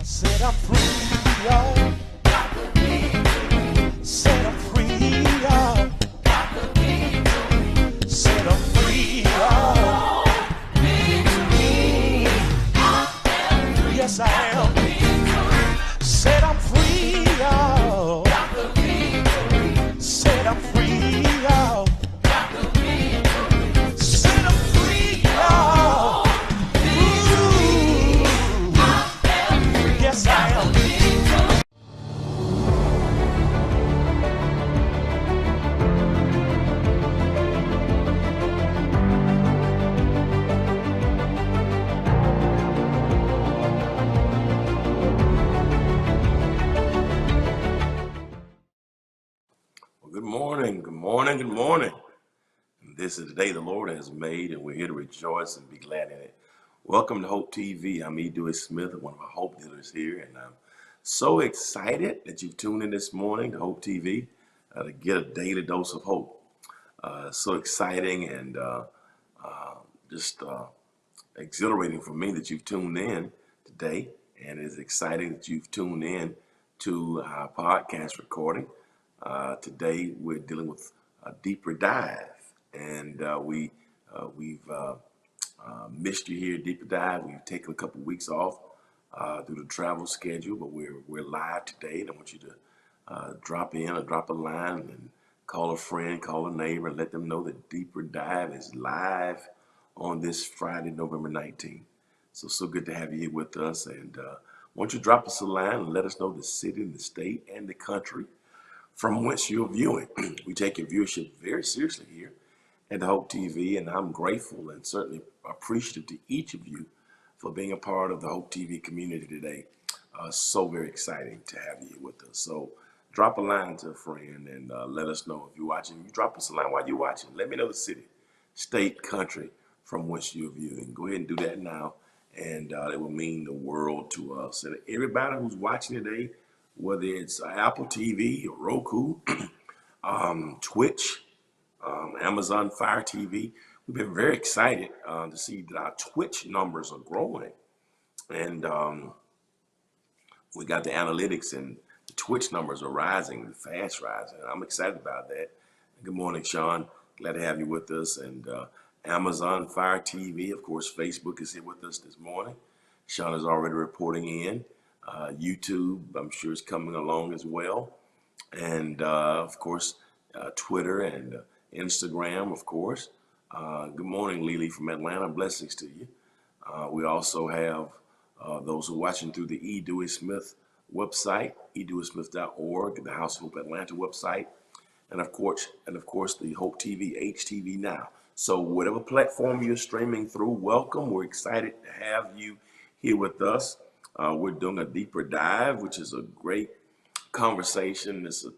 Set I'm free, y'all. Set I'm free, y'all. Set I'm free, y'all. Yes, I am. Set I'm free, y'all. Set I'm free, y'all. Set I'm free, y'all. Ooh. Yes, I am. Good morning, good morning, good morning. This is the day the Lord has made, and we're here to rejoice and be glad in it. Welcome to Hope TV. I'm E. Dewey Smith, one of our Hope dealers here, and I'm so excited that you've tuned in this morning to Hope TV to get a daily dose of hope. So exciting and just exhilarating for me that you've tuned in today, and it's exciting that you've tuned in to our podcast recording. Today we're dealing with a deeper dive, and we've missed you here, deeper dive. We've taken a couple weeks off through the travel schedule, but we're live today, and I want you to drop in or drop a line and call a friend, call a neighbor, and let them know that Deeper Dive is live on this Friday, November 19th. So good to have you here with us, and why don't you drop us a line and let us know the city, the state, and the country from whence you're viewing. We take your viewership very seriously here at Hope TV, and I'm grateful and certainly appreciative to each of you for being a part of the Hope TV community today. So very exciting to have you with us. So drop a line to a friend and let us know if you're watching. You drop us a line while you're watching. Let me know the city, state, country from which you're viewing. Go ahead and do that now, and it will mean the world to us. And everybody who's watching today, whether it's Apple TV or Roku, Twitch, Amazon Fire TV. We've been very excited to see that our Twitch numbers are growing. And we got the analytics, and the Twitch numbers are rising, fast rising. I'm excited about that. Good morning, Sean. Glad to have you with us. And Amazon Fire TV, of course, Facebook is here with us this morning. Sean is already reporting in. YouTube, I'm sure, is coming along as well. And of course, Twitter and Instagram, of course. Good morning, Lily from Atlanta. Blessings to you. We also have those who are watching through the E. Dewey Smith website, edeweysmith.org, the House of Hope Atlanta website. and of course, the Hope TV, HTV Now. So whatever platform you're streaming through, welcome. We're excited to have you here with us. We're doing a deeper dive, which is a great conversation. It's a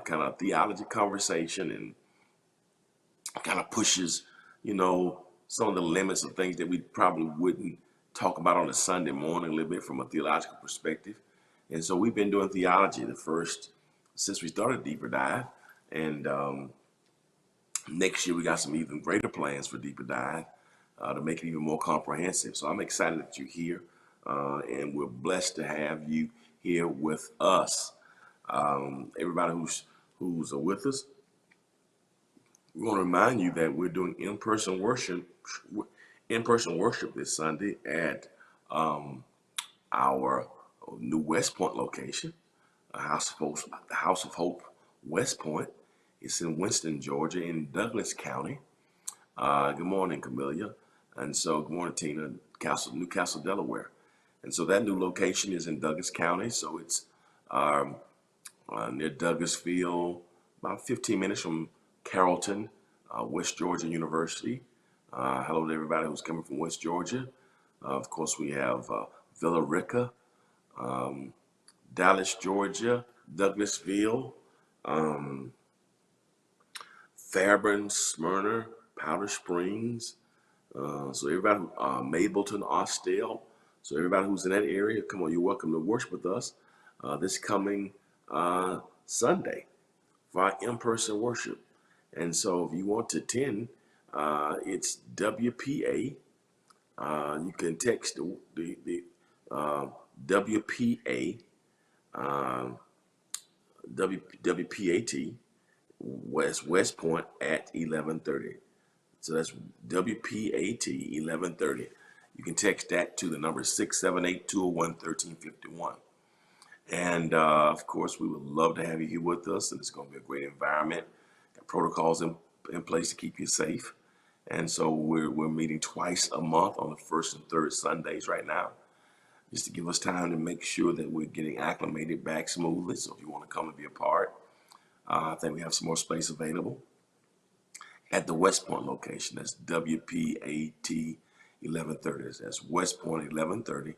kind of theology conversation, and kind of pushes, some of the limits of things that we probably wouldn't talk about on a Sunday morning, a little bit from a theological perspective. And so we've been doing theology the first since we started Deeper Dive. And next year we got some even greater plans for Deeper Dive to make it even more comprehensive. So I'm excited that you're here, and we're blessed to have you here with us. Everybody who's with us, we want to remind you that we're doing in-person worship this Sunday at our new West Point location, the House of Hope West Point. It's in Winston, Georgia, in Douglas County. Good morning, Camellia, and so good morning, Tina, Newcastle, Delaware. And so that new location is in Douglas County, so it's near Douglasville, about 15 minutes from Carrollton, West Georgia University. Hello to everybody who's coming from West Georgia. Of course, we have Villa Rica, Dallas, Georgia, Douglasville, Fairburn, Smyrna, Powder Springs. So everybody, Mableton, Austell. So everybody who's in that area, come on, you're welcome to worship with us this coming Sunday for our in-person worship. And so if you want to attend, it's WPA. You can text the WPA, WPAT, West Point at 11:30. So that's WPAT 11:30. You can text that to the number 678-201-1351. And of course, we would love to have you here with us, and it's going to be a great environment. Got protocols in place to keep you safe. And so we're meeting twice a month on the first and third Sundays right now, just to give us time to make sure that we're getting acclimated back smoothly. So if you want to come and be a part, I think we have some more space available at the West Point location. That's WPAT 11:30. That's West Point 11:30.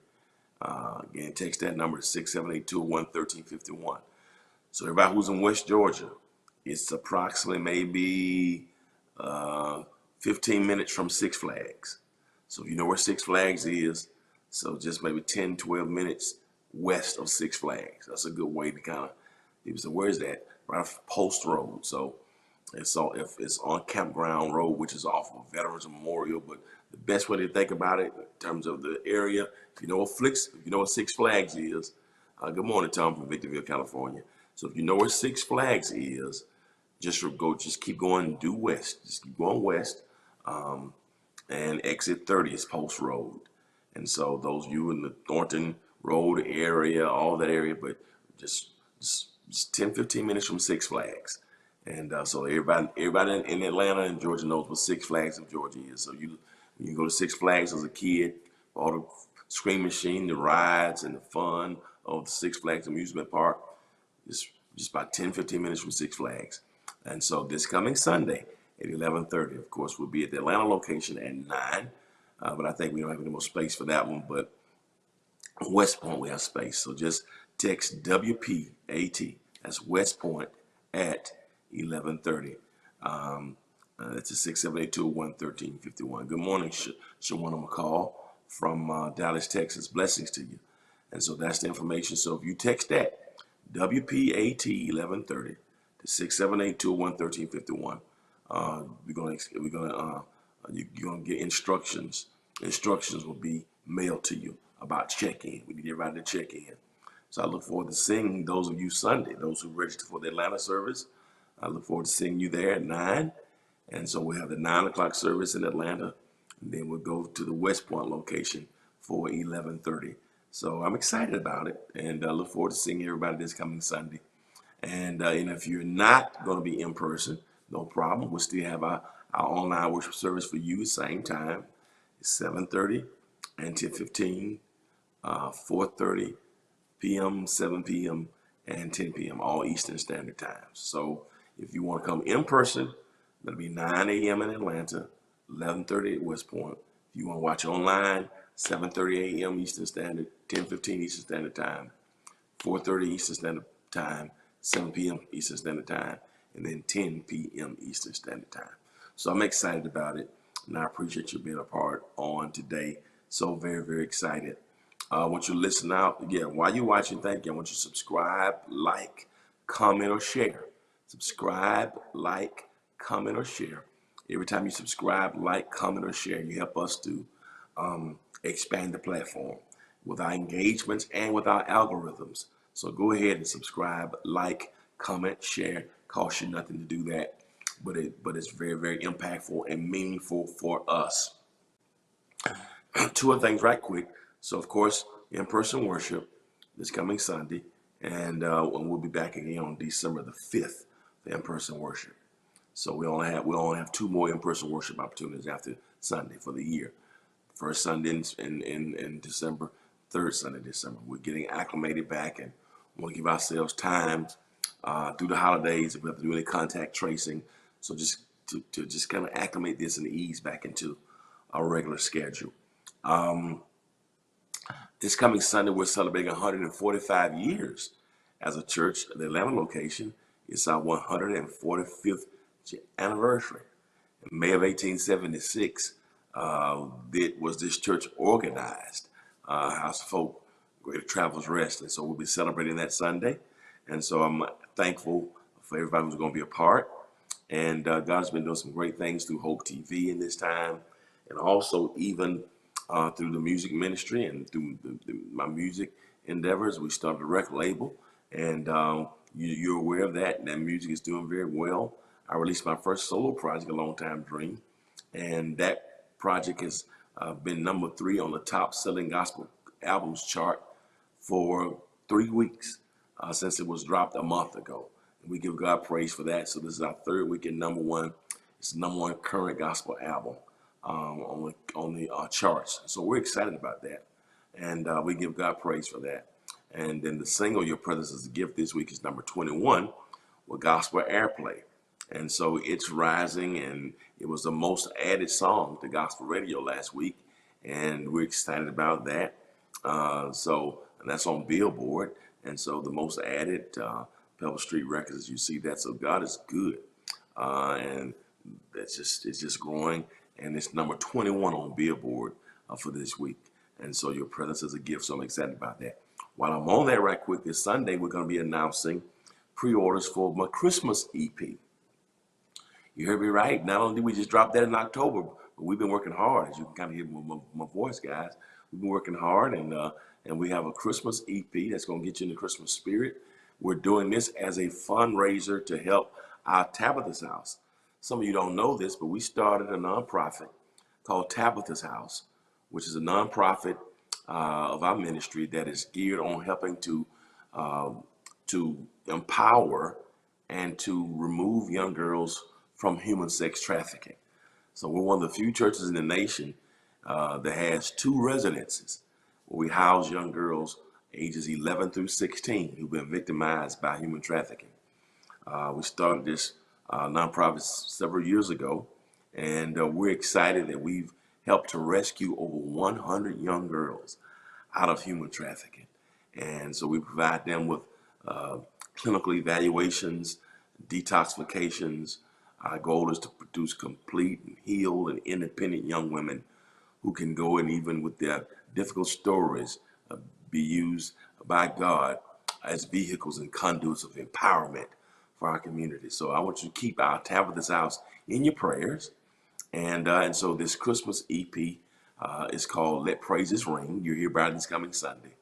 Again, text that number to 678-201-1351. So everybody who's in West Georgia, it's approximately maybe 15 minutes from Six Flags. So if you know where Six Flags is, so just maybe 10, 12 minutes west of Six Flags. That's a good way to kind of, people say, where's that? Right off Post Road. So if it's on Campground Road, which is off of Veterans Memorial, but the best way to think about it in terms of the area, if you know what Six Flags is, good morning, Tom from Victorville, California. So if you know where Six Flags is, just keep going due west. Just keep going west, and exit 30 is Post Road. And so those of you in the Thornton Road area, all that area, but just 10, 15 minutes from Six Flags. And so everybody in Atlanta and Georgia knows what Six Flags of Georgia is. So you go to Six Flags as a kid, all the screen machine, the rides, and the fun of the Six Flags amusement park, just about 10, 15 minutes from Six Flags. And so this coming Sunday at 11:30, of course, we'll be at the Atlanta location at 9. But I think we don't have any more space for that one. But West Point, we have space. So just text WPAT. That's West Point at 11:30. That's a 678-201-1351. Good morning, Shawana McCall from Dallas, Texas. Blessings to you. And so that's the information. So if you text that, WPAT 11:30 to 678-201-1351, you're gonna get instructions. Instructions will be mailed to you about check-in. We need everybody to check in. So I look forward to seeing those of you Sunday, those who register for the Atlanta service. I look forward to seeing you there at 9. And so we'll have the 9 o'clock service in Atlanta. And then we'll go to the West Point location for 11:30. So I'm excited about it. And I look forward to seeing everybody this coming Sunday. And if you're not going to be in person, no problem. We'll still have our online worship service for you, same time. It's 7:30 and 10:15, 4:30 p.m., 7 p.m., and 10 p.m., all Eastern Standard Times. So If you want to come in person, that'll be 9 a.m. in Atlanta, 11:30 at West Point. If you want to watch online, 7:30 a.m. Eastern Standard, 10:15 Eastern Standard Time, 4:30 Eastern Standard Time, 7 p.m. Eastern Standard Time, and then 10 p.m. Eastern Standard Time. So I'm excited about it, and I appreciate you being a part on today. So very, very excited. I want you to listen out. Again, while you're watching, thank you. I want you to subscribe, like, comment, or share. Subscribe, like, comment, or share. Every time you subscribe, like, comment, or share, you help us to expand the platform with our engagements and with our algorithms. So go ahead and subscribe, like, comment, share. Costs you nothing to do that, but it's very, very impactful and meaningful for us. Two other things right quick. So of course, in-person worship this coming Sunday, and we'll be back again on December the 5th for in-person worship. So we only have two more in-person worship opportunities after Sunday for the year. First Sunday in December, third Sunday in December. We're getting acclimated back and want to give ourselves time through the holidays if we have to do any contact tracing. So just to just kind of acclimate this and ease back into our regular schedule. This coming Sunday, we're celebrating 145 years as a church. The Atlanta location is our 145th anniversary. In May of 1876, was this church organized, House of Folk, Greater Travelers Rest. And so we'll be celebrating that Sunday. And so I'm thankful for everybody who's going to be a part. And God has been doing some great things through Hope TV in this time, and also even through the music ministry and through my music endeavors. We started a record label, and you're aware of that. And that music is doing very well. I released my first solo project, A Long Time Dream, and that project has been number 3 on the top selling gospel albums chart for 3 weeks since it was dropped a month ago. And we give God praise for that. So this is our 3rd week in number 1. It's the number 1 current gospel album on the charts. So we're excited about that, and we give God praise for that. And then the single "Your Presence Is a Gift" this week is number 21 with gospel airplay, and so it's rising, and it was the most added song to gospel radio last week, and we're excited about that. And that's on Billboard, and so the most added Pebble Street Records, as you see that. So God is good, and it's just growing. And it's number 21 on Billboard for this week. And so Your Presence Is a Gift. So I'm excited about that. While I'm on that right quick, this Sunday, we're going to be announcing pre-orders for my Christmas EP. You heard me right. Not only did we just drop that in October, but we've been working hard. As you can kind of hear my voice, guys. We've been working hard, and we have a Christmas EP that's going to get you in the Christmas spirit. We're doing this as a fundraiser to help our Tabitha's House. Some of you don't know this, but we started a nonprofit called Tabitha's House, which is a nonprofit of our ministry that is geared on helping to empower and to remove young girls from human sex trafficking. So we're one of the few churches in the nation that has 2 residences where we house young girls ages 11 through 16 who've been victimized by human trafficking. We started this nonprofit several years ago, and we're excited that we've helped to rescue over 100 young girls out of human trafficking. And so we provide them with clinical evaluations, detoxifications. Our goal is to produce complete and healed and independent young women who can go and, even with their difficult stories, be used by God as vehicles and conduits of empowerment for our community. So I want you to keep our Tabitha's House in your prayers. And so this Christmas EP is called Let Praises Ring. You'll hear about it this coming Sunday.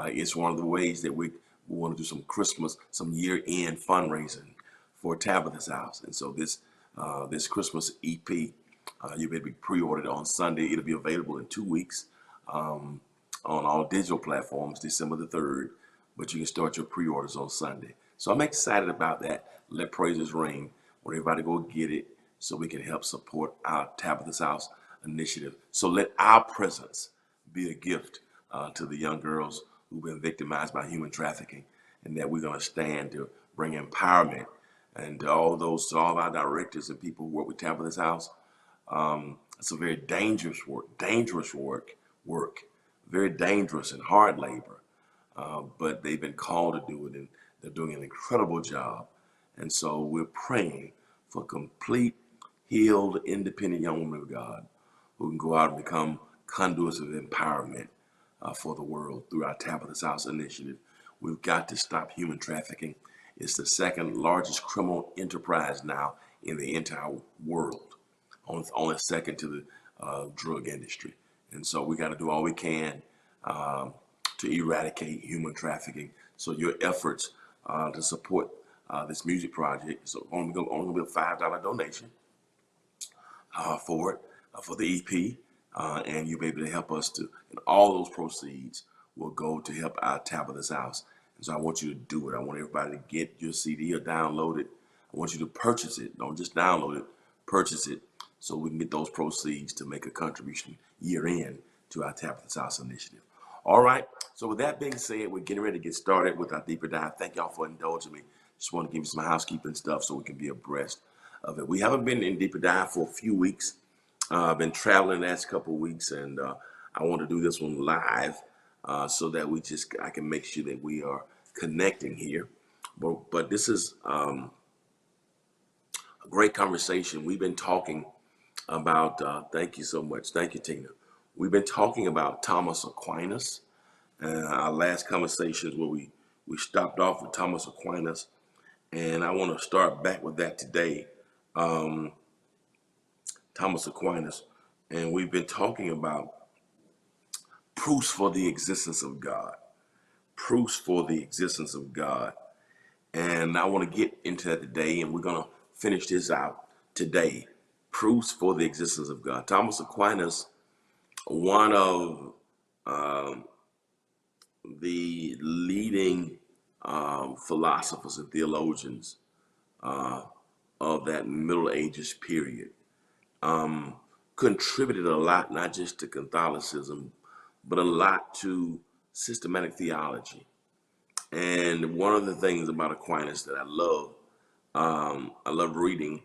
It's one of the ways that we want to do some year-end fundraising for Tabitha's House. And so this Christmas EP, you may be pre-ordered on Sunday. It'll be available in 2 weeks on all digital platforms, December the 3rd. But you can start your pre-orders on Sunday. So I'm excited about that. Let Praises Ring. Want everybody go get it so we can help support our Tabitha's House initiative. So let our presence be a gift to the young girls who've been victimized by human trafficking, and that we're going to stand to bring empowerment And to all those, to all of our directors and people who work with Tabitha's House, it's a very dangerous work, very dangerous and hard labor. But they've been called to do it, and they're doing an incredible job. And so we're praying for complete, healed, independent young women of God who can go out and become conduits of empowerment for the world through our Tabitha's House initiative. We've got to stop human trafficking. It's the second largest criminal enterprise now in the entire world, only second to the drug industry. And so we got to do all we can to eradicate human trafficking. So your efforts to support this music project, so only going to be a $5 donation for it, for the EP, and you'll be able to help us to, and all those proceeds will go to help our Tabitha's House. And so I want you to do it. I want everybody to get your CD or download it. I want you to purchase it. Don't just download it, purchase it, so we can get those proceeds to make a contribution year in to our Tabitha's House initiative. All right. So with that being said, we're getting ready to get started with our deeper dive. Thank y'all for indulging me. Just want to give you some housekeeping stuff so we can be abreast of it. We haven't been in deeper dive for a few weeks. I've been traveling the last couple of weeks, and I want to do this one live so that I can make sure that we are connecting here. But this is a great conversation. We've been talking about, thank you so much. Thank you, Tina. We've been talking about Thomas Aquinas. Our last conversations where we stopped off with Thomas Aquinas, and I want to start back with that today. Thomas Aquinas, and we've been talking about proofs for the existence of God. Proofs for the existence of God. And I want to get into that today, and we're going to finish this out today. Proofs for the existence of God. Thomas Aquinas, one of the leading philosophers and theologians of that Middle Ages period, contributed a lot, not just to Catholicism, but a lot to systematic theology. And one of the things about Aquinas that I love reading,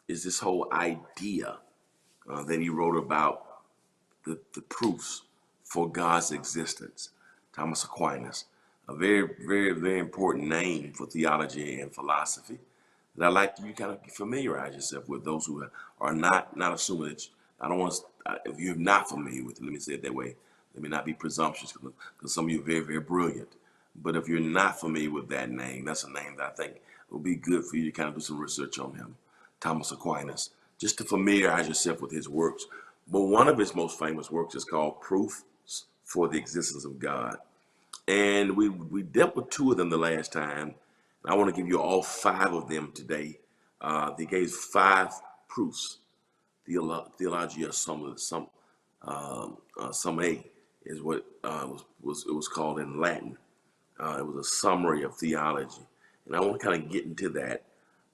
is this whole idea that he wrote about the proofs for God's existence. Thomas Aquinas, a very, very, very important name for theology and philosophy that I'd like you to kind of familiarize yourself with. Those who are not assuming that, I don't want to, if you're not familiar with it, let me say it that way. Let me not be presumptuous, because some of you are very, very brilliant. But if you're not familiar with that name, that's a name that I think will be good for you to kind of do some research on him, Thomas Aquinas, just to familiarize yourself with his works. But one of his most famous works is called Proofs for the Existence of God. And we dealt with two of them the last time. I want to give you all five of them today. He gave 5 proofs. Theologia Summa is what it was called in Latin. It was a summary of theology, and I want to kind of get into that.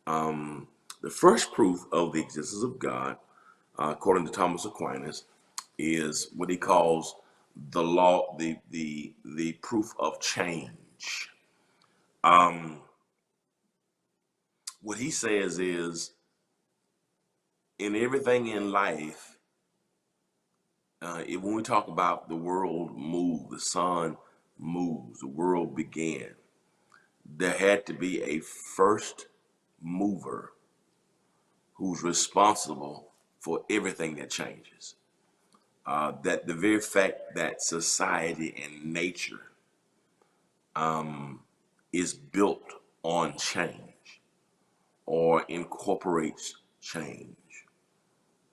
The first proof of the existence of God, according to Thomas Aquinas, is what he calls the law, the proof of change. What he says is, in everything in life, when we talk about the world move, the sun moves, the world began, there had to be a first mover who's responsible for everything that changes. That the very fact that society and nature is built on change, or incorporates change,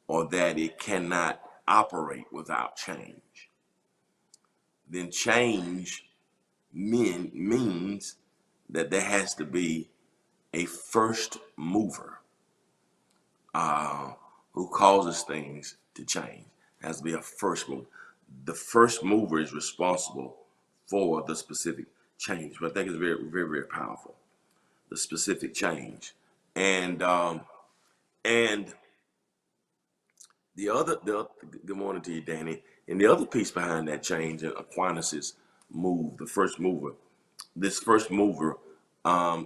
or that it cannot operate without change, then change means that there has to be a first mover who causes things to change. There has to be a first mover. The first mover is responsible for the specific change, but I think it's very, very, very powerful. The specific change. And good morning to you, Danny. And the other piece behind that change in Aquinas's move, the first mover, this first mover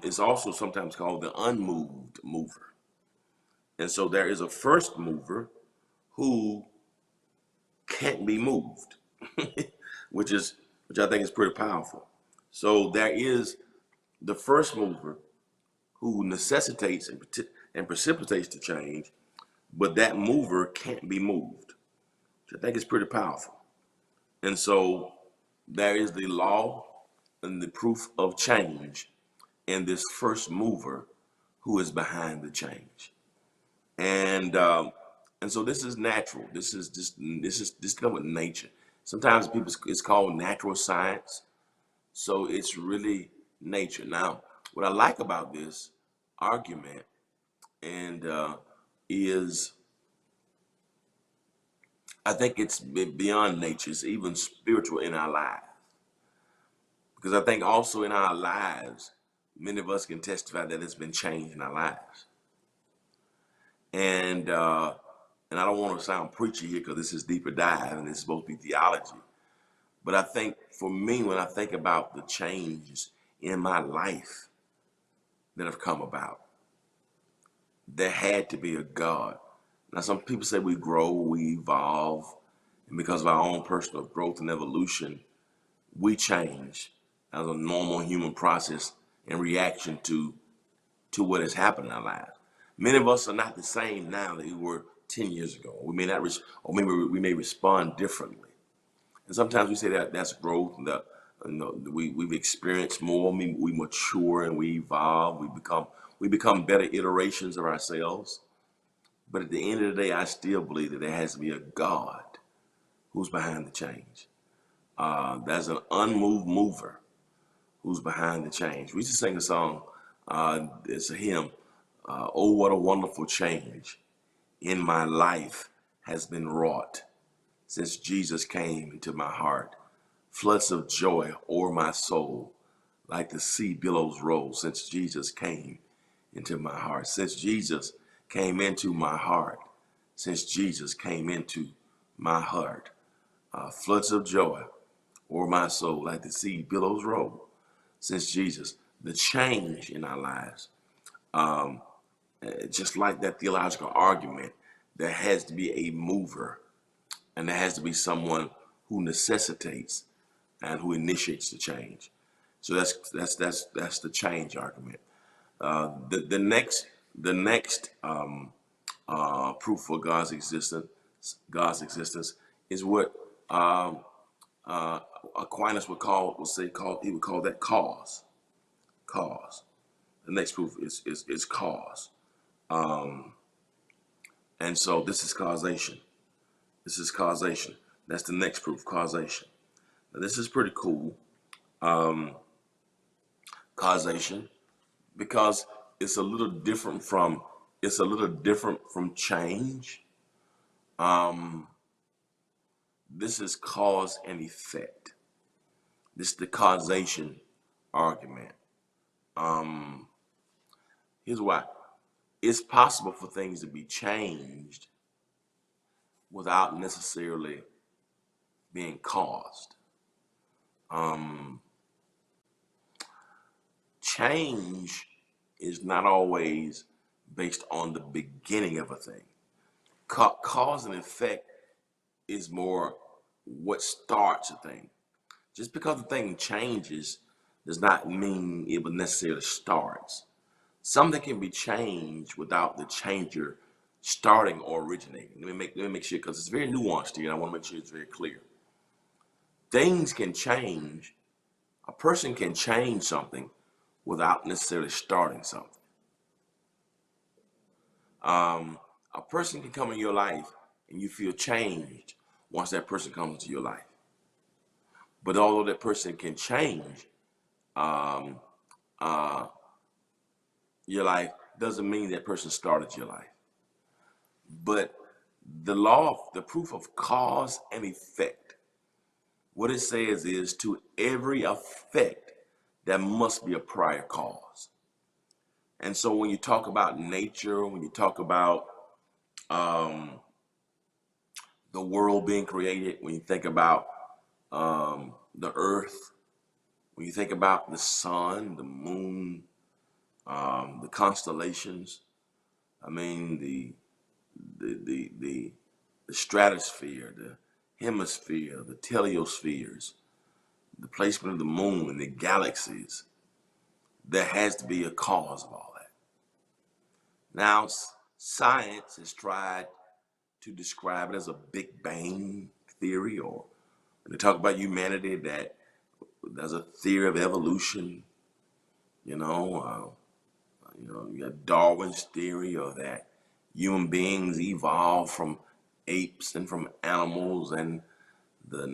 It's also sometimes called the unmoved mover. And so there is a first mover who can't be moved, which I think is pretty powerful. So there is the first mover who necessitates and precipitates the change, but that mover can't be moved, which I think is pretty powerful. And so there is the law and the proof of change in this first mover who is behind the change. And so this is natural. This dealing with nature. Sometimes people it's called natural science. So it's really nature. Now, what I like about this argument and is I think it's beyond nature. It's even spiritual in our lives. Because I think also in our lives, many of us can testify that it's been changed in our lives. And I don't want to sound preachy here because this is deeper dive and this is supposed to be theology. But I think for me, when I think about the changes in my life that have come about, there had to be a God. Now, some people say we grow, we evolve, and because of our own personal growth and evolution, we change as a normal human process in reaction to what has happened in our lives. Many of us are not the same now that we were 10 years ago. We may not, or maybe we may respond differently. And sometimes we say that that's growth. That we've experienced more. We mature and we evolve. We become better iterations of ourselves. But at the end of the day, I still believe that there has to be a God who's behind the change. There's an unmoved mover who's behind the change. We used to sing a song. It's a hymn. Oh, what a wonderful change in my life has been wrought since Jesus came into my heart. Floods of joy o'er my soul, like the sea billows roll, since Jesus came into my heart. Since Jesus came into my heart. Since Jesus came into my heart. Floods of joy o'er my soul, like the sea billows roll, since Jesus. The change in our lives, just like that theological argument, there has to be a mover, and there has to be someone who necessitates and who initiates the change. So that's the change argument. The next proof for God's existence is what Aquinas would call that cause. Cause. The next proof is cause. And so this is causation. This is causation. That's the next proof, causation. Now, this is pretty cool. Causation, because it's a little different from change. This is cause and effect. This is the causation argument. Here's why. It's possible for things to be changed without necessarily being caused. Change is not always based on the beginning of a thing. Cause and effect is more what starts a thing. Just because the thing changes does not mean it will necessarily starts. Something can be changed without the changer starting or originating. Let me make sure, because it's very nuanced here, and I want to make sure it's very clear. Things can change. A person can change something without necessarily starting something. A person can come in your life and you feel changed once that person comes into your life. But although that person can change your life, doesn't mean that person started your life. But the proof of cause and effect, what it says is to every effect, there must be a prior cause. And so when you talk about nature, when you talk about the world being created, when you think about the earth, when you think about the sun, the moon, the constellations. I mean, the stratosphere, the hemisphere, the teliospheres, the placement of the moon and the galaxies. There has to be a cause of all that. Now, science has tried to describe it as a Big Bang theory, or when they talk about humanity, that there's a theory of evolution. You know, you got Darwin's theory, or that human beings evolved from apes and from animals, and the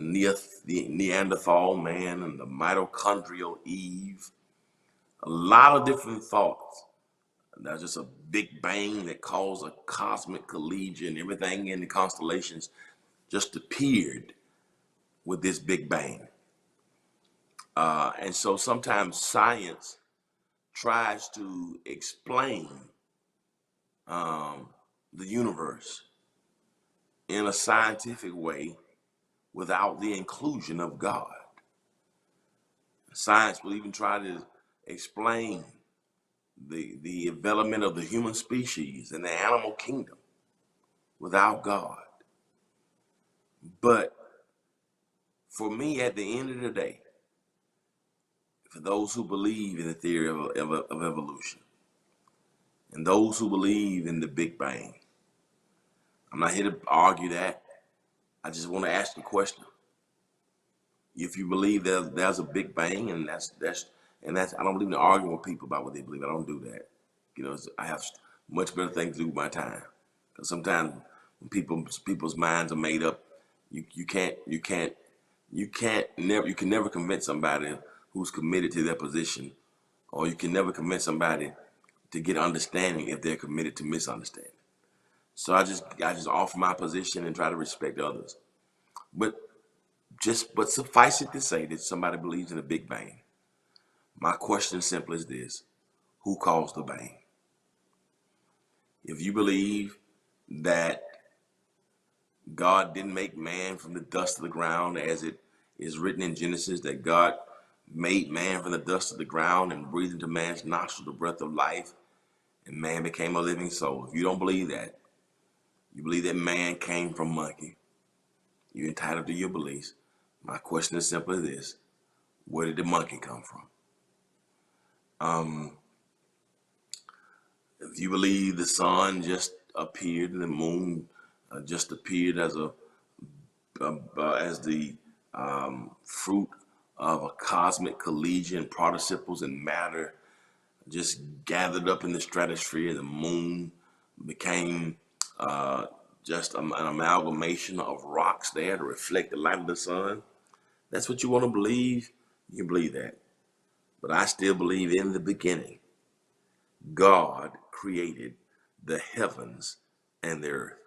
Neanderthal man and the mitochondrial Eve. A lot of different thoughts. There's just a big bang that caused a cosmic collision. Everything in the constellations just appeared with this big bang. And so sometimes science tries to explain the universe in a scientific way without the inclusion of God. Science will even try to explain the development of the human species and the animal kingdom without God. But for me, at the end of the day, for those who believe in the theory of evolution and those who believe in the Big Bang, I'm not here to argue that. I just want to ask the question. If you believe there's a Big Bang, and that's I don't believe in arguing with people about what they believe. I don't do that. I have much better things to do with my time. Because sometimes when people's minds are made up, you can never convince somebody who's committed to their position, or you can never convince somebody to get understanding if they're committed to misunderstanding. So I just offer my position and try to respect others. But suffice it to say that somebody believes in a Big Bang. My question simply is this: who caused the bang? If you believe that God didn't make man from the dust of the ground, as it is written in Genesis, that God made man from the dust of the ground and breathed into man's nostril the breath of life, and man became a living soul. If you don't believe that, you believe that man came from monkey, you're entitled to your beliefs. My question is simply this: where did the monkey come from? If you believe the sun just appeared and the moon just appeared as the fruit of a cosmic collision, participles and matter just gathered up in the stratosphere, the moon became just an amalgamation of rocks there to reflect the light of the sun. That's what you want to believe, you can believe that. But I still believe in the beginning, God created the heavens and the earth.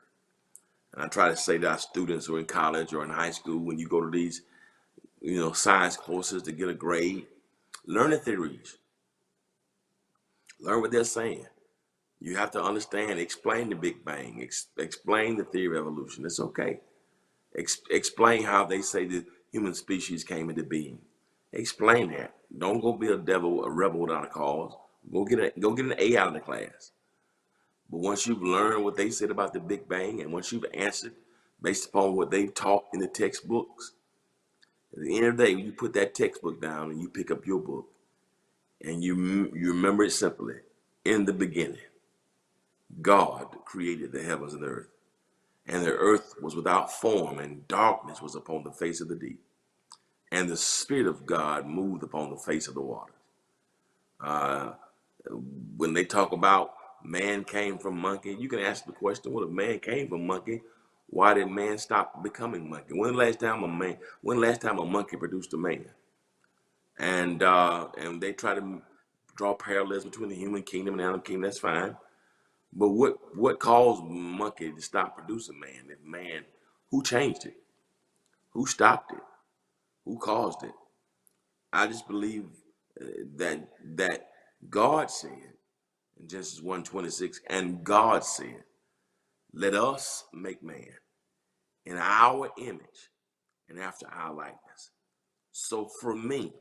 And I try to say to our students who are in college or in high school, when you go to these, science courses to get a grade, learn the theories. Learn what they're saying. You have to understand, explain the Big Bang, explain the theory of evolution. It's okay. Explain how they say the human species came into being. Explain that. Don't go be a rebel without a cause. Go get an A out of the class. But once you've learned what they said about the Big Bang, and once you've answered based upon what they've taught in the textbooks, at the end of the day, you put that textbook down and you pick up your book, and you remember it simply: in the beginning, God created the heavens and the earth. And the earth was without form, and darkness was upon the face of the deep. And the Spirit of God moved upon the face of the waters. When they talk about man came from monkey, you can ask the question: well, if man came from monkey, why did man stop becoming monkey? When the last time a monkey produced a man? And they try to draw parallels between the human kingdom and the animal kingdom. That's fine. But what caused monkey to stop producing man? If man, who changed it? Who stopped it? Who caused it? I just believe that God said in Genesis 1:26, and God said, "Let us make man in our image and after our likeness." So for me,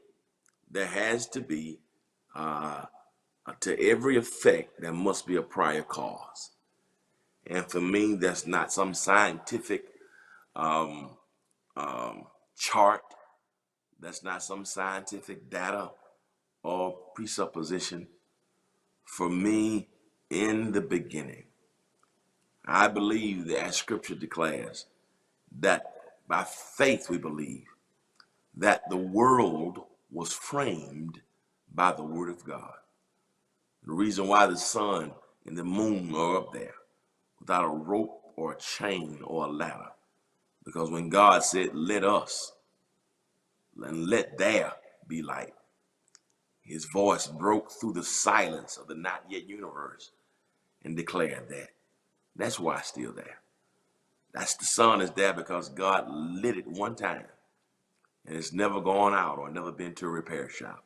there has to be a To every effect, there must be a prior cause. And for me, that's not some scientific um, chart. That's not some scientific data or presupposition. For me, in the beginning, I believe that as scripture declares, that by faith we believe that the world was framed by the word of God. The reason why the sun and the moon are up there without a rope or a chain or a ladder, because when God said, let us, and let there be light, his voice broke through the silence of the not yet universe and declared that. That's why it's still there. That's the sun is there because God lit it one time, and it's never gone out or never been to a repair shop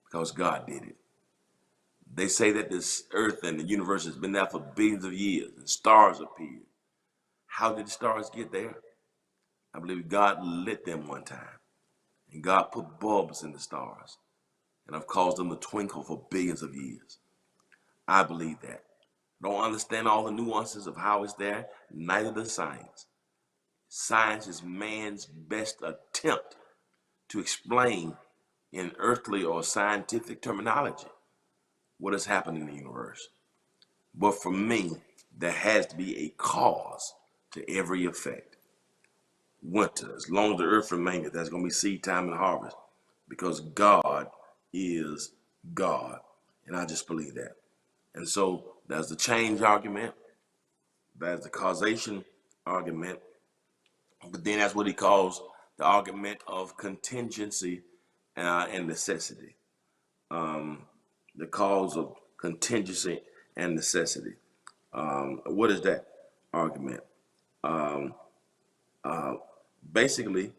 because God did it. They say that this earth and the universe has been there for billions of years and stars appeared. How did the stars get there? I believe God lit them one time, and God put bulbs in the stars and have caused them to twinkle for billions of years. I believe that. Don't understand all the nuances of how it's there, neither does science. Science is man's best attempt to explain in earthly or scientific terminology what has happened in the universe. But for me, there has to be a cause to every effect. Winter, as long as the earth remaineth, there's going to be seed time and harvest because God is God. And I just believe that. And so there's the change argument, there's the causation argument, but then that's what he calls the argument of contingency and necessity. The cause of contingency and necessity. What is that argument? Basically,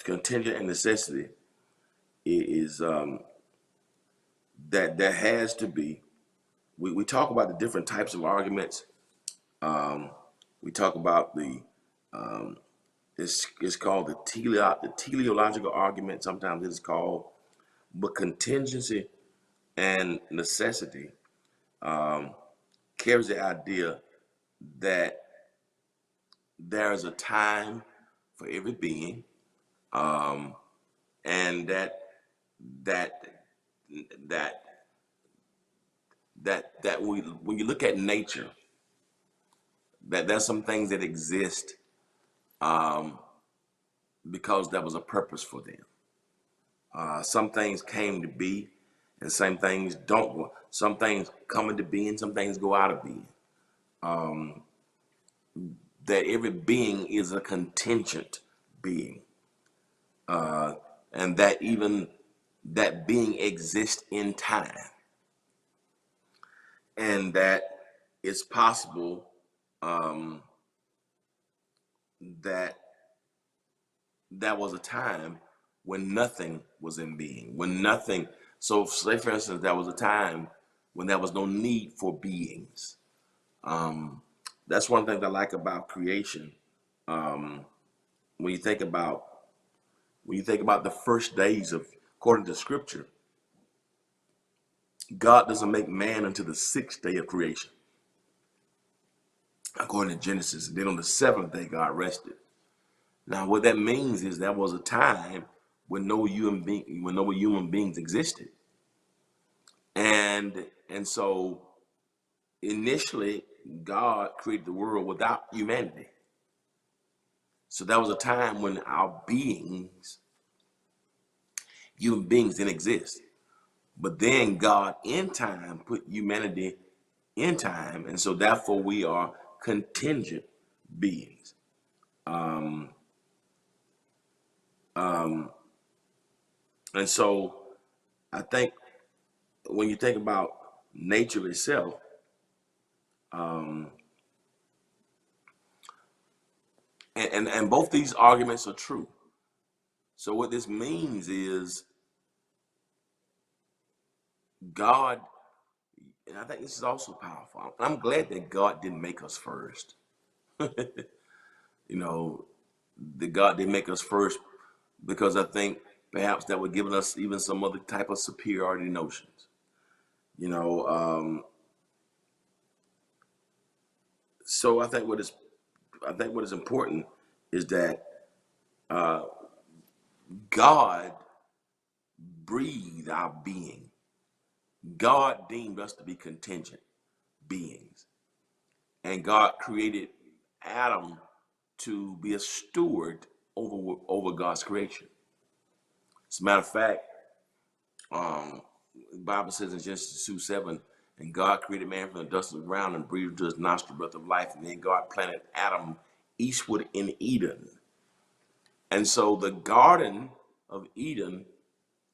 contingent and necessity is that there has to be. We talk about the different types of arguments. We talk about the it's called the teleological argument. Sometimes it's called, but contingency and necessity carries the idea that there's a time for every being, and that that when you look at nature, that there's some things that exist because there was a purpose for them. Some things came to be, and some things don't. Some things come into being, some things go out of being. That every being is a contingent being, and that even that being exists in time, and that it's possible that there was a time when nothing was in being, when nothing. So, say for instance, there was a time when there was no need for beings. That's one thing I like about creation. When you think about the first days of, according to Scripture, God doesn't make man until the sixth day of creation, according to Genesis. And then on the seventh day, God rested. Now, what that means is there was a time when no human beings existed, and so initially God created the world without humanity. So there was a time when our beings, human beings, didn't exist. But then God in time put humanity in time, and so therefore we are contingent beings. And so I think when you think about nature itself, and both these arguments are true. So what this means is God, and I think this is also powerful. I'm glad that God didn't make us first. You know, that God didn't make us first because I think perhaps that would give us even some other type of superiority notions. You know, so I think what is important is that uh, God breathed our being. God deemed us to be contingent beings, and God created Adam to be a steward over God's creation. As a matter of fact, the Bible says in Genesis 2:7, and God created man from the dust of the ground and breathed into his nostril breath of life. And then God planted Adam eastward in Eden. And so the Garden of Eden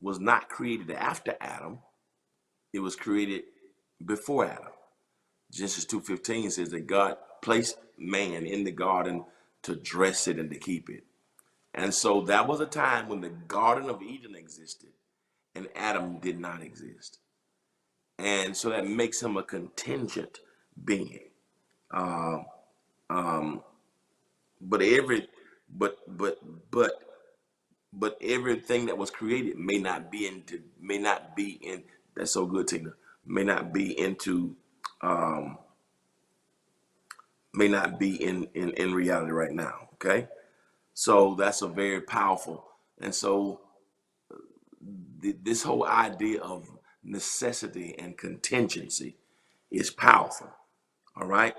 was not created after Adam, it was created before Adam. Genesis 2:15 says that God placed man in the garden to dress it and to keep it. And so that was a time when the Garden of Eden existed and Adam did not exist. And so that makes him a contingent being. Um, um, but every but but but but everything that was created may not be in that's so good, Tina, may not be into um, may not be in reality right now. Okay, so that's a very powerful, and so this whole idea of necessity and contingency is powerful. All right,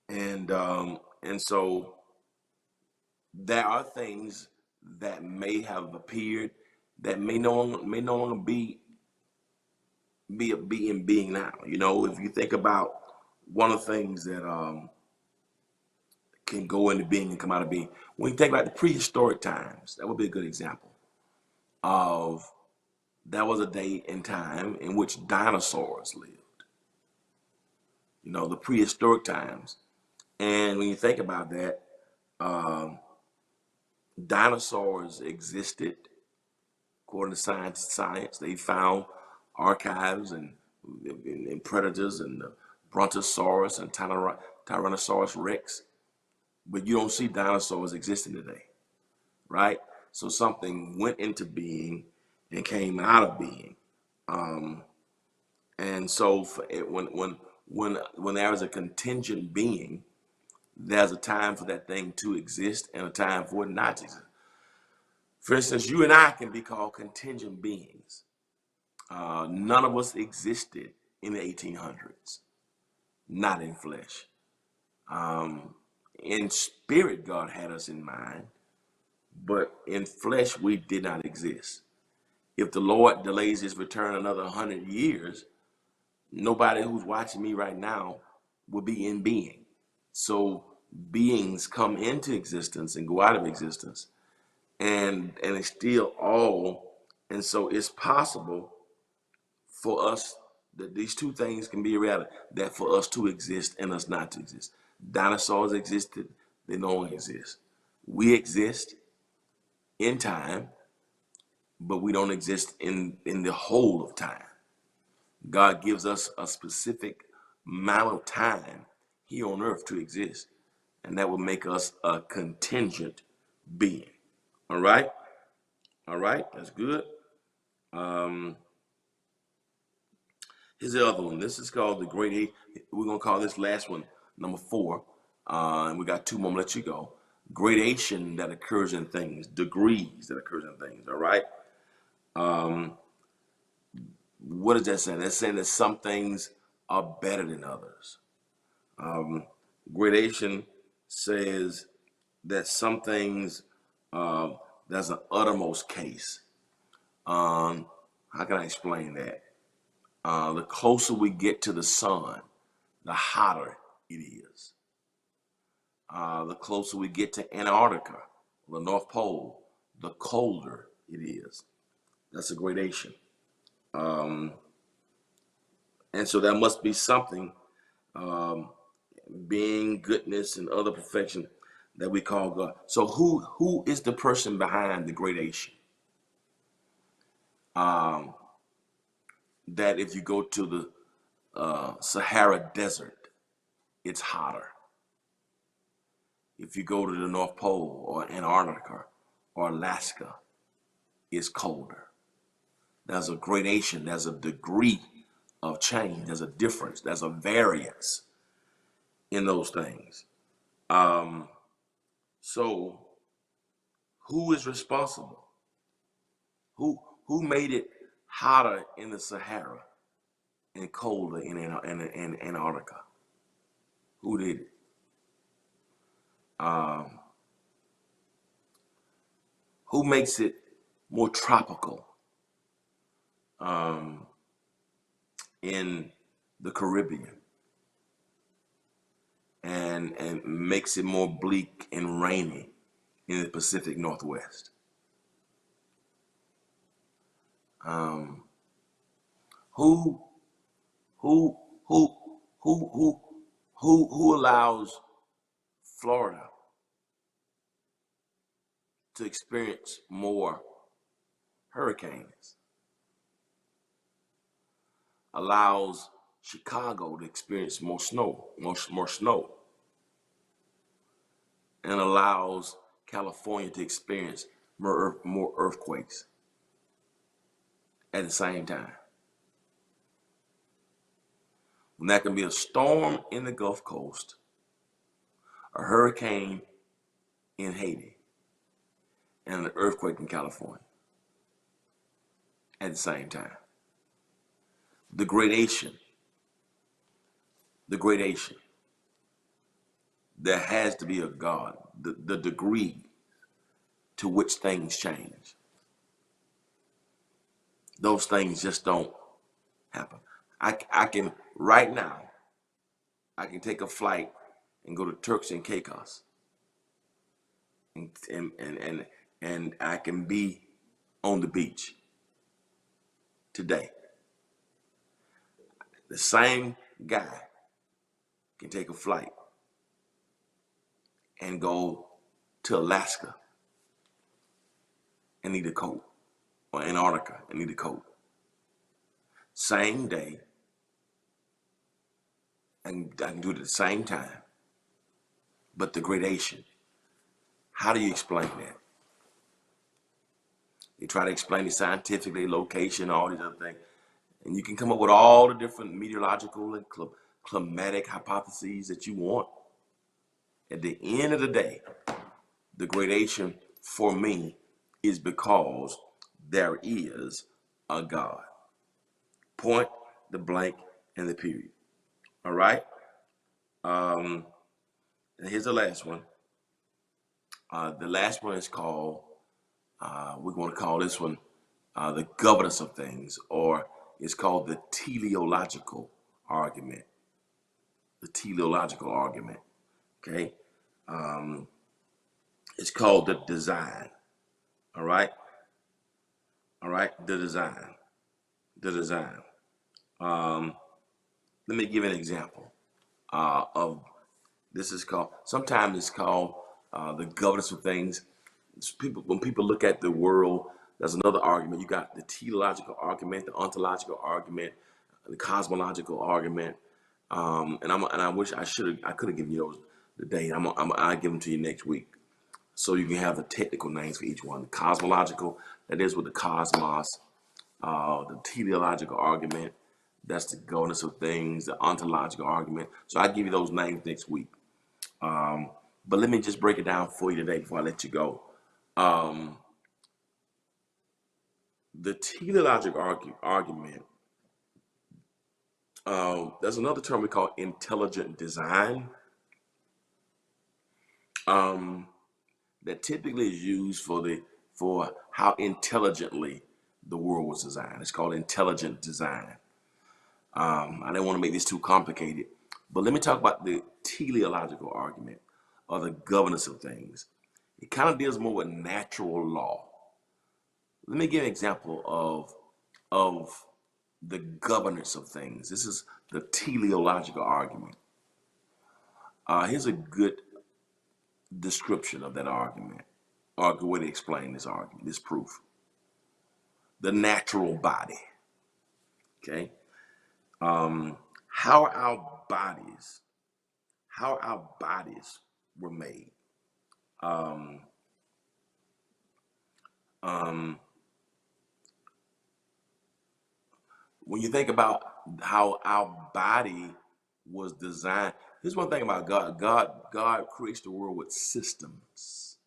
and so there are things that may have appeared that may no longer be in being now. You know, if you think about one of the things that can go into being and come out of being, when you think about the prehistoric times, that would be a good example of that was a day in time in which dinosaurs lived. You know, the prehistoric times, and when you think about that, um, dinosaurs existed according to science. They found archives and predators and the Brontosaurus and Tyrannosaurus Rex, but you don't see dinosaurs existing today, right? So something went into being and came out of being, um, and so for it, when there is a contingent being, there's a time for that thing to exist and a time for it not to exist. For instance, you and I can be called contingent beings. None of us existed in the 1800s, not in flesh. In spirit, God had us in mind, but in flesh, we did not exist. If the Lord delays his return another 100 years, nobody who's watching me right now will be in being. So beings come into existence and go out of existence, and it's still all. And so it's possible for us that these two things can be a reality, that for us to exist and us not to exist. Dinosaurs existed, they no longer exist. We exist in time, but we don't exist in the whole of time. God gives us a specific amount of time here on earth to exist, and that will make us a contingent being. All right? All right, that's good. Um, Here's the other one. This is called the Great Eight. We're gonna call this last one number 4. And we got 2 more. I'm gonna let you go. Gradation that occurs in things, degrees that occurs in things. All right. Um, what does that say? That's saying that some things are better than others. Um, Gradation says that some things there's an uttermost case. How can I explain that? The closer we get to the sun, the hotter it is. The closer we get to Antarctica, the North Pole, the colder it is. That's a gradation. Um, and so there must be something, um, being, goodness, and other perfection that we call God. So who is the person behind the gradation? Um, that if you go to the Sahara Desert, it's hotter. If you go to the North Pole or Antarctica or Alaska, it's colder. There's a gradation, there's a degree of change. There's a difference. There's a variance in those things. So who is responsible? Who who made it hotter in the Sahara and colder in Antarctica? Who did it? Um, who makes it more tropical um, in the Caribbean and makes it more bleak and rainy in the Pacific Northwest? Um, who who who who who allows Florida to experience more hurricanes? Allows Chicago to experience more snow, and allows California to experience more earthquakes at the same time. When that can be a storm in the Gulf Coast, a hurricane in Haiti, and an earthquake in California at the same time. The gradation, the gradation. There has to be a God, the degree to which things change. Those things just don't happen. I can, right now, I can take a flight and go to Turks and Caicos, and and and and, and I can be on the beach today. The same guy can take a flight and go to Alaska and need a coat, or Antarctica and need a coat. Same day, and I can do it at the same time, but the gradation. How do you explain that? You try to explain it scientifically, location, all these other things, and you can come up with all the different meteorological and climatic hypotheses that you want. At the end of the day, the gradation for me is because there is a God. Point, the blank, and the period. All right? And here's the last one. The last one is called, we're going to call this one the governance of things, or it's called the teleological argument. The teleological argument. Okay? It's called the design. All right? All right? The design. The design. Let me give an example of this. Is called, sometimes it's called the governance of things. People, when people look at the world, there's another argument. You got the teleological argument, the ontological argument, the cosmological argument, and I wish I could have given you those today. I'll give them to you next week, so you can have the technical names for each one. The cosmological, that is with the cosmos. The teleological argument, that's the governance of things. The ontological argument. So I'll give you those names next week. But let me just break it down for you today before I let you go. The teleological argument, there's another term we call intelligent design, that typically is used for how intelligently the world was designed. It's called intelligent design. I didn't want to make this too complicated, but let me talk about the teleological argument, or the governance of things. It kind of deals more with natural law. Let me give an example of the governance of things. This is the teleological argument. Here's a good description of that argument, or a good way to explain this argument, this proof. The natural body. Okay, how our bodies, were made. Um, um, When you think about how our body was designed, here's one thing about God. God creates the world with systems.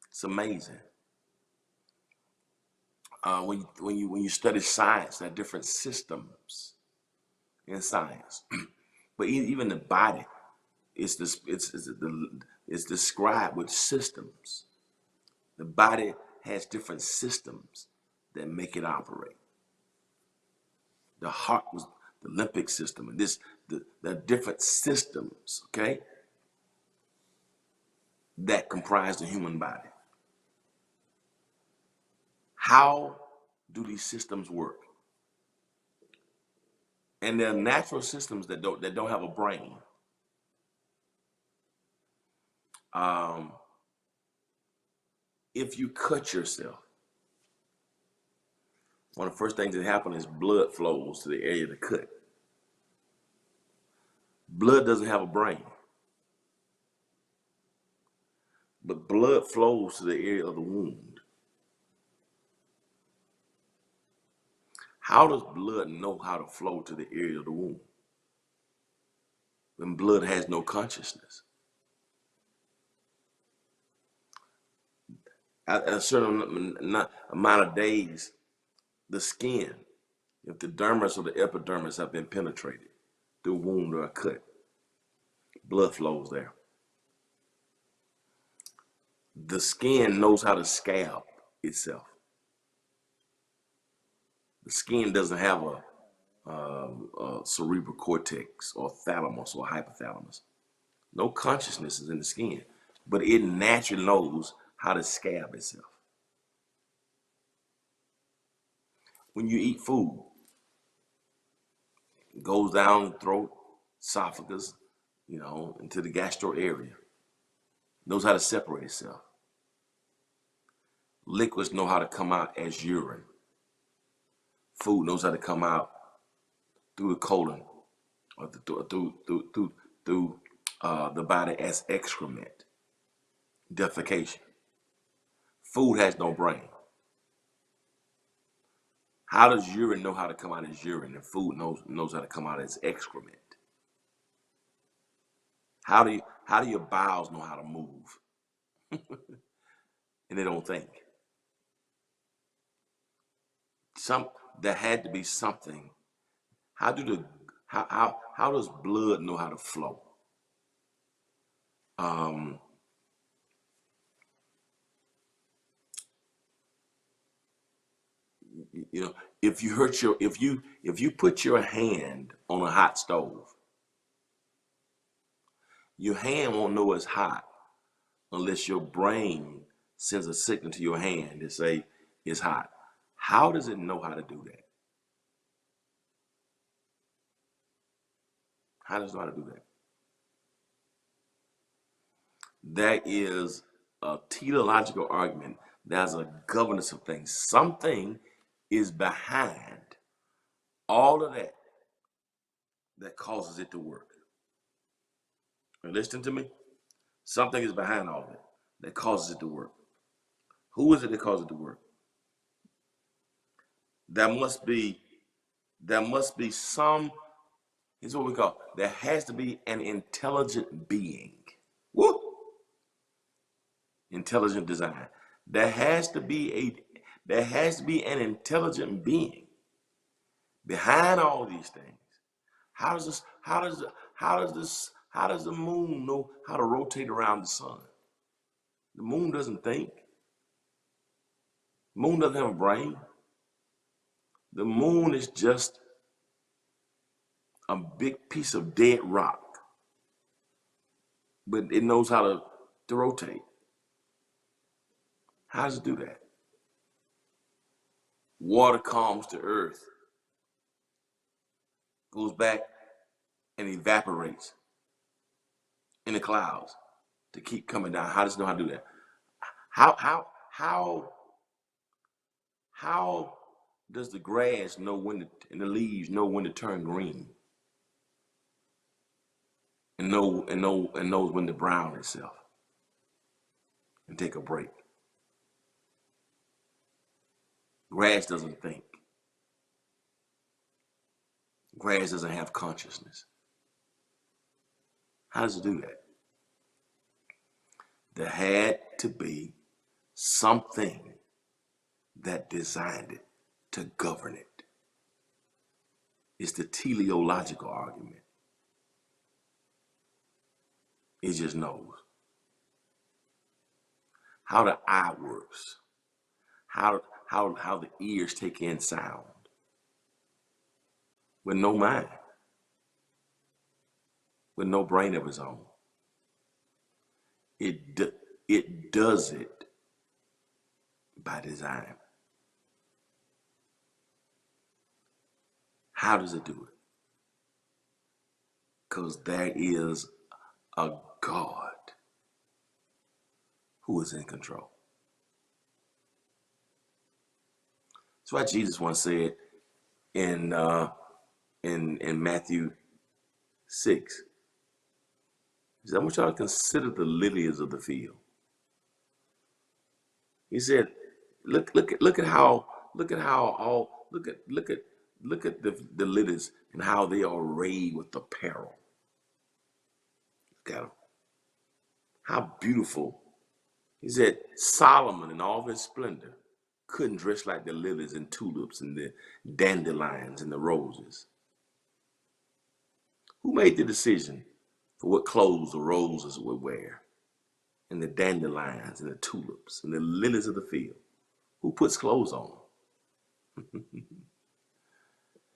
It's amazing. When you study science, there are different systems in science. But even the body it's described with systems. The body has different systems that make it operate. The heart was the limbic system, and the different systems, okay, that comprise the human body. How do these systems work? And there are natural systems that don't have a brain. Um, if you cut yourself, one of the first things that happen is blood flows to the area of the cut. Blood doesn't have a brain, but blood flows to the area of the wound. How does blood know how to flow to the area of the wound when blood has no consciousness? At a certain amount of days, the skin, if the dermis or the epidermis have been penetrated through a wound or a cut, blood flows there. The skin knows how to scab itself. The skin doesn't have a cerebral cortex or thalamus or hypothalamus. No consciousness is in the skin, but it naturally knows how to scab itself. When you eat food, it goes down the throat, esophagus, into the gastro area. Knows how to separate itself. Liquids know how to come out as urine. Food knows how to come out through the colon or through the body as excrement, defecation. Food has no brain. How does urine know how to come out as urine, and food knows how to come out as excrement? How do your bowels know how to move? And they don't think. There had to be something. How does blood know how to flow? If you put your hand on a hot stove, your hand won't know it's hot unless your brain sends a signal to your hand to say it's hot. How does it know how to do that? How does it know how to do that? There is a teleological argument. There's a governance of things. Something is behind all of that causes it to work. Are you listening to me? Something is behind all of it that causes it to work. Who is it that causes it to work? There must be some, here's what we call, there has to be an intelligent being. Woo! Intelligent design. There has to be an intelligent being behind all these things. How does the moon know how to rotate around the sun? The moon doesn't think. The moon doesn't have a brain. The moon is just a big piece of dead rock, but it knows how to rotate. How does it do that? Water comes to earth, goes back and evaporates in the clouds to keep coming down. How does it know how to do that? How does the grass know and the leaves know when to turn green? And knows when to brown itself and take a break. Grass doesn't think. Grass doesn't have consciousness. How does it do that? There had to be something that designed it to govern it. It's the teleological argument. It just knows how the eye works, how the ears take in sound, with no mind, with no brain of its own. It does it by design. How does it do it? Because there is a God who is in control. That's why Jesus once said in Matthew 6, he said, I want y'all to consider the lilies of the field. He said, look at how the lilies and how they are arrayed with apparel. Got them. How beautiful. He said Solomon in all of his splendor couldn't dress like the lilies and tulips and the dandelions and the roses. Who made the decision for what clothes the roses would wear, and the dandelions and the tulips and the lilies of the field? Who puts clothes on?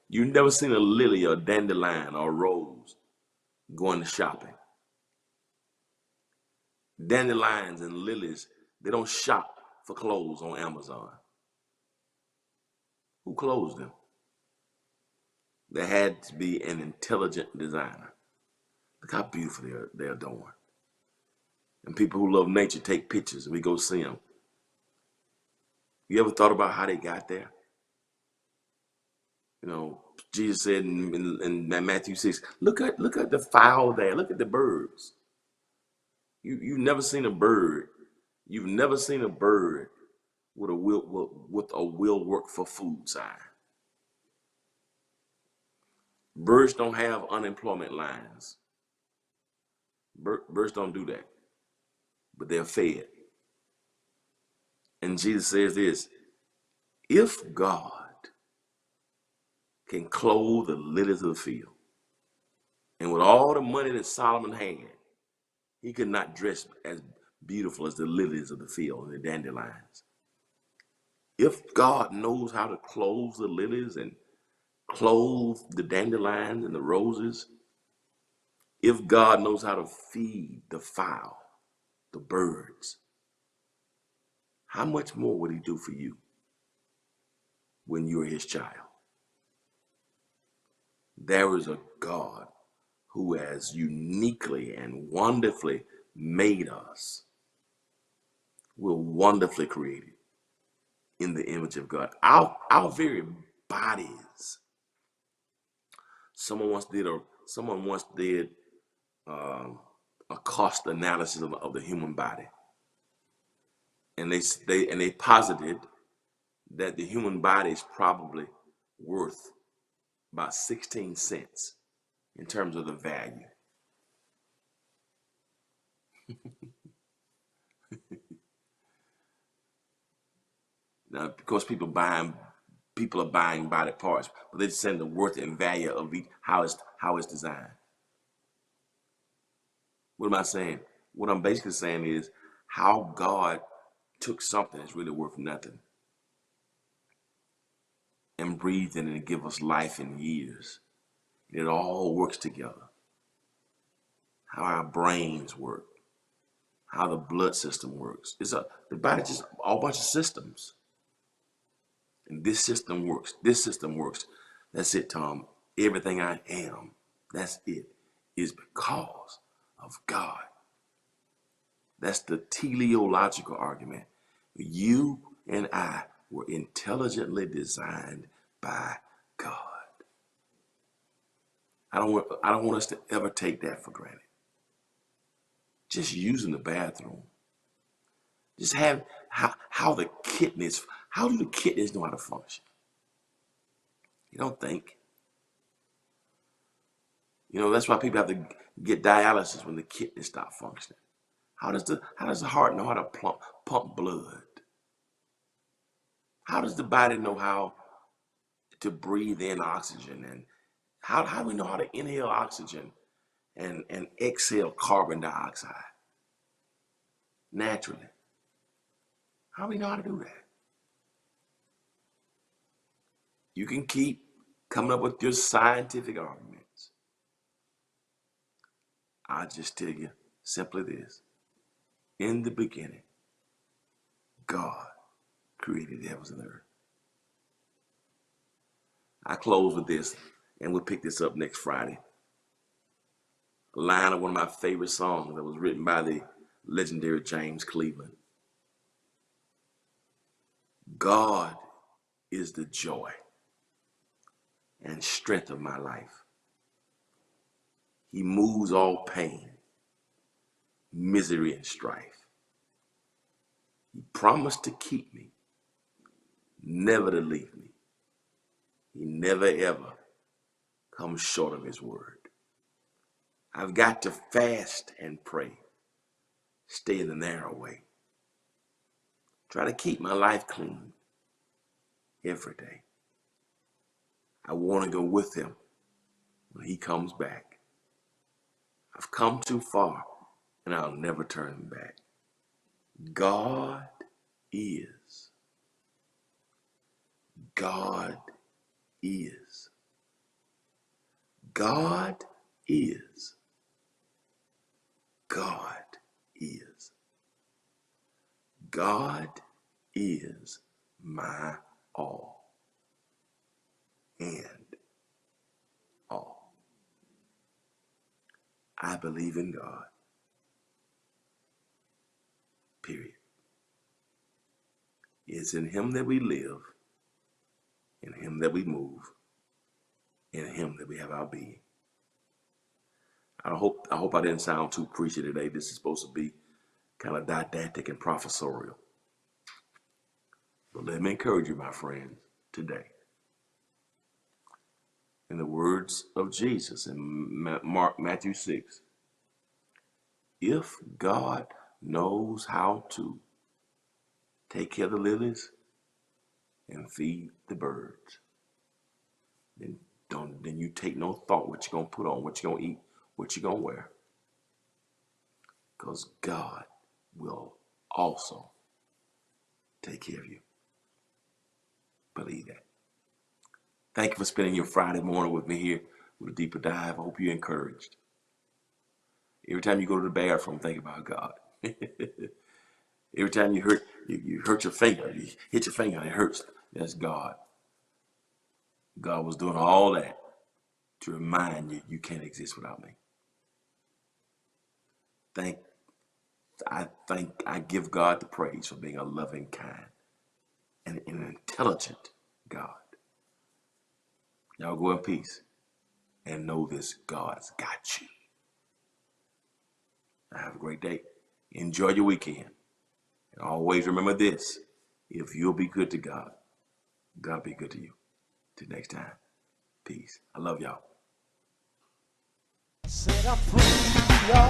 You've never seen a lily or a dandelion or a rose going to shopping. Dandelions and lilies, they don't shop for clothes on Amazon. Who clothes them? There had to be an intelligent designer. Look how beautiful they're adorned. And people who love nature take pictures and we go see them. You ever thought about how they got there? You know, Jesus said in Matthew 6, look at the fowl there. Look at the birds. You've never seen a bird. You've never seen a bird with a will work for food sign. Birds don't have unemployment lines. Birds don't do that, but they're fed. And Jesus says this, if God can clothe the lilies of the field, and with all the money that Solomon had, he could not dress as beautiful as the lilies of the field and the dandelions. If God knows how to clothe the lilies and clothe the dandelions and the roses, if God knows how to feed the fowl, the birds, how much more would he do for you when you're his child? There is a God who has uniquely and wonderfully made us. We're wonderfully created in the image of God. Our very bodies. Someone once did a cost analysis of the human body, and they posited that the human body is probably worth about 16 cents in terms of the value. Now, because people are buying body parts, but they're saying the worth and value of how it's designed. What am I saying? What I'm basically saying is how God took something that's really worth nothing and breathed in it and give us life and years. It all works together. How our brains work, how the blood system works. The body's just a whole bunch of systems. And this system works. This system works. That's it, Tom. Everything I am, that's it, is because of God. That's the teleological argument. You and I were intelligently designed by God. I don't want us to ever take that for granted. Just using the bathroom. Just have how the kidneys, how do the kidneys know how to function? You don't think. You know, that's why people have to get dialysis when the kidneys stop functioning. How does the heart know how to pump blood? How does the body know how to breathe in oxygen? And how do we know how to inhale oxygen and exhale carbon dioxide naturally? How do we know how to do that? You can keep coming up with your scientific arguments. I'll just tell you simply this. In the beginning, God created the heavens and the earth. I close with this, and we'll pick this up next Friday. A line of one of my favorite songs that was written by the legendary James Cleveland. God is the joy and strength of my life. He moves all pain, misery, and strife. He promised to keep me, never to leave me. He never ever comes short of his word. I've got to fast and pray, stay in the narrow way. Try to keep my life clean every day. I want to go with him when he comes back. I've come too far and I'll never turn back. God is. God is. God is. God is. God is my all and all. I believe in God. Period. It's in him that we live, in him that we move, in him that we have our being. I hope I didn't sound too preachy today. This is supposed to be kind of didactic and professorial. But let me encourage you, my friends, today. In the words of Jesus in Matthew 6, if God knows how to take care of the lilies and feed the birds, then you take no thought what you're going to put on, what you're going to eat, what you're going to wear. Because God will also take care of you. Believe that. Thank you for spending your Friday morning with me here with a deeper dive. I hope you're encouraged. Every time you go to the bathroom, think about God. Every time you hurt your finger, you hit your finger and it hurts, that's God. God was doing all that to remind you can't exist without me. I give God the praise for being a loving, kind, and an intelligent God. Y'all go in peace and know this: God's got you. Have a great day. Enjoy your weekend. And always remember this: if you'll be good to God, God be good to you. Till next time, peace. I love y'all. Said I'm free, y'all.